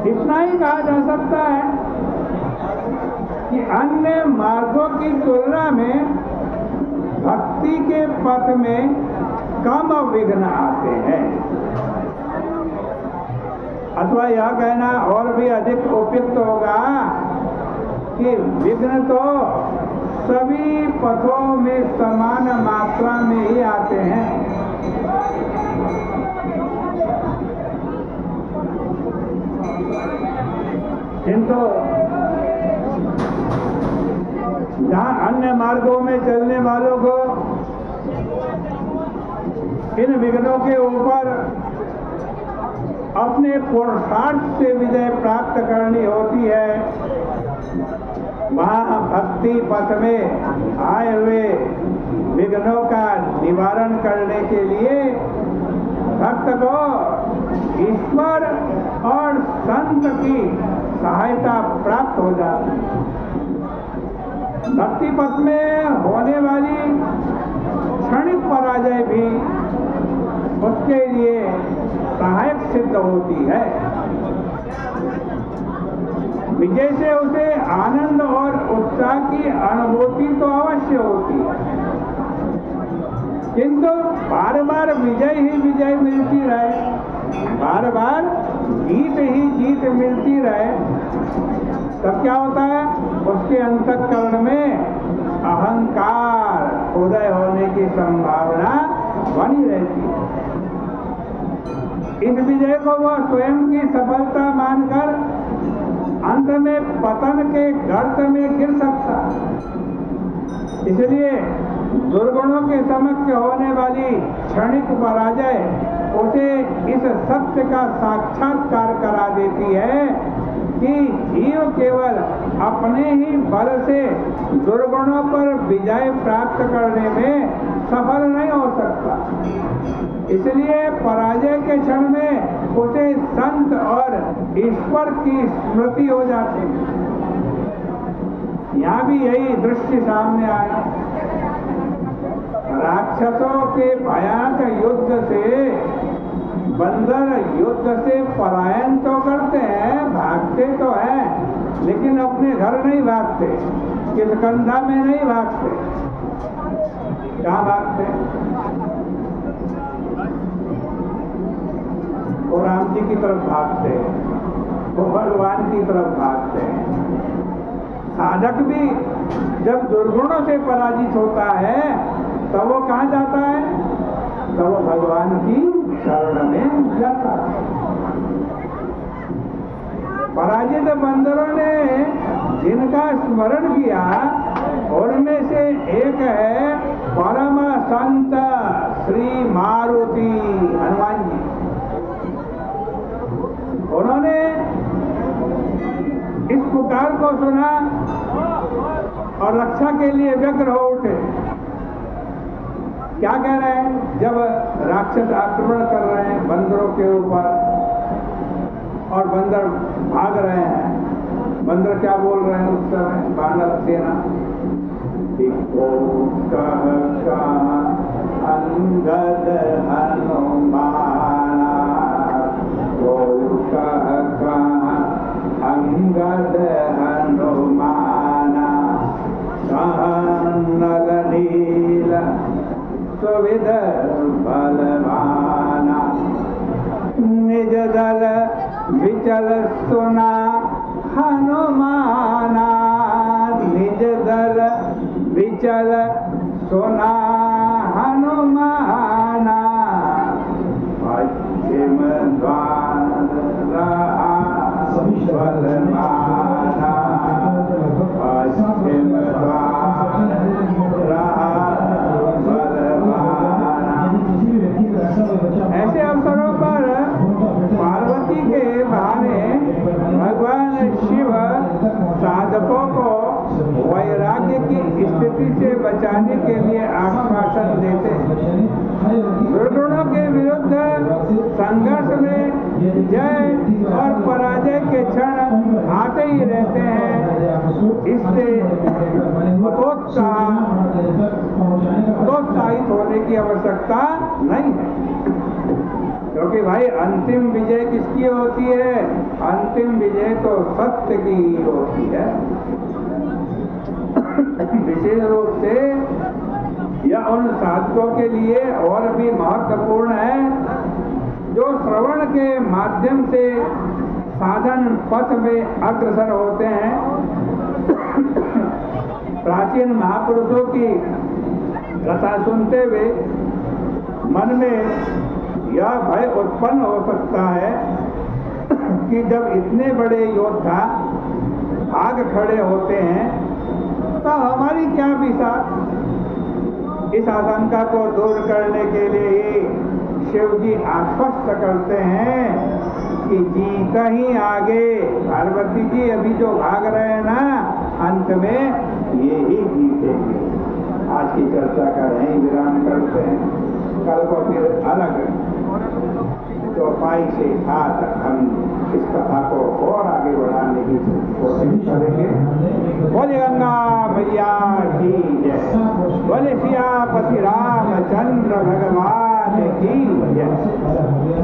इतना ही कहा जा सकता है कि अन्य मार्गों की तुलना में भक्ति के पथ में कम विघ्न आते हैं। अथवा यह कहना और भी अधिक उपयुक्त होगा कि विघ्न तो सभी पथों में समान मात्रा में ही आते हैं। किंतु जहाँ अन्य मार्गों में चलने वालों को इन विघ्नों के ऊपर अपने पुरुषार्थ से विजय प्राप्त करनी होती है, वहाँ भक्ति पथ में आए हुए विघ्नों का निवारण करने के लिए भक्त को ईश्वर और संत की सहायता प्राप्त हो जाती है। भक्ति पथ में होने वाली क्षणिक पराजय भी उसके लिए सहायक सिद्ध होती है। विजय से उसे आनंद और उत्साह की अनुभूति तो अवश्य होती है, किंतु बार बार विजय ही विजय मिलती रहे, बार बार जीत ही जीत मिलती रहे, तब क्या होता है? उसके अंतःकरण में अहंकार उदय होने की संभावना बनी रहती है। इस विजय को वह स्वयं की सफलता मानकर अंत में पतन के गर्त में गिर सकता। इसलिए दुर्गुणों के समक्ष होने वाली क्षणिक पराजय उसे इस सत्य का साक्षात्कार करा देती है कि जीव केवल अपने ही बल से दुर्गुणों पर विजय प्राप्त करने में सफल नहीं हो सकता। इसलिए पराजय के क्षण में उसे संत और ईश्वर की स्मृति हो जाती है। यहाँ भी यही दृश्य सामने आया। राक्षसों के भयानक युद्ध से बंदर युद्ध से पलायन तो करते हैं, भागते तो हैं, लेकिन अपने घर नहीं भागते, किष्किंधा में नहीं भागते। कहाँ भागते? वो राम जी की तरफ भागते हैं, वो भगवान की तरफ भागते हैं। साधक भी जब दुर्गुणों से पराजित होता है तब वो कहाँ जाता है? तो वो भगवान की शरण में जाता है। पराजित बंदरों ने जिनका स्मरण किया उनमें से एक है परम संत श्री मारुति हनुमान जी। उन्होंने इस पुकार को सुना और रक्षा के लिए व्यग्र हो उठे। क्या कह रहे हैं? जब राक्षस आक्रमण कर रहे हैं बंदरों के ऊपर और बंदर भाग रहे हैं, बंदर क्या बोल रहे हैं उस समय? बानर सेना अंगद हनुमाना, अंगद हनुमाना, नल नील सुविध बलवाना, निज दल विचल सुना हनुमाना, निज दल विचल सुना हनुमाना, पश्चिम द्वार रहा बलवाना, पश्चिम द्वार रहा बलवाना। ऐसे अवसरों पर पार्वती के बहाने भगवान शिव साधकों को वैराग्य की स्थिति से बचाने के लिए आश्वासन देते हैं। दुर्गुणों के विरुद्ध संघर्ष में जय और पराजय के क्षण आते ही रहते हैं। इससे प्रोत्साहित होने की आवश्यकता नहीं है, क्योंकि क्योंकि भाई अंतिम विजय किसकी होती है? अंतिम विजय तो सत्य की ही होती है। विशेष रूप से यह उन साधकों के लिए और भी महत्वपूर्ण है जो श्रवण के माध्यम से साधन पथ में अग्रसर होते हैं। प्राचीन महापुरुषों की कथा सुनते हुए मन में यह भय उत्पन्न हो सकता है कि जब इतने बड़े योद्धा भाग खड़े होते हैं तो हमारी क्या दिशा? इस आशंका को दूर करने के लिए ही शिव जी आश्वस्त करते हैं कि जीत ही आगे। पार्वती जी अभी जो भाग रहे हैं ना, अंत में ये ही जीतेंगे। आज की चर्चा का यहीं विराम करते हैं। कल को फिर अलग चौपाई से साथ हम इस कथा को और आगे बढ़ाने की कोशिश करेंगे। बोले गंगा मैया की जय, बोले सियापति रामचंद्र भगवान की जय।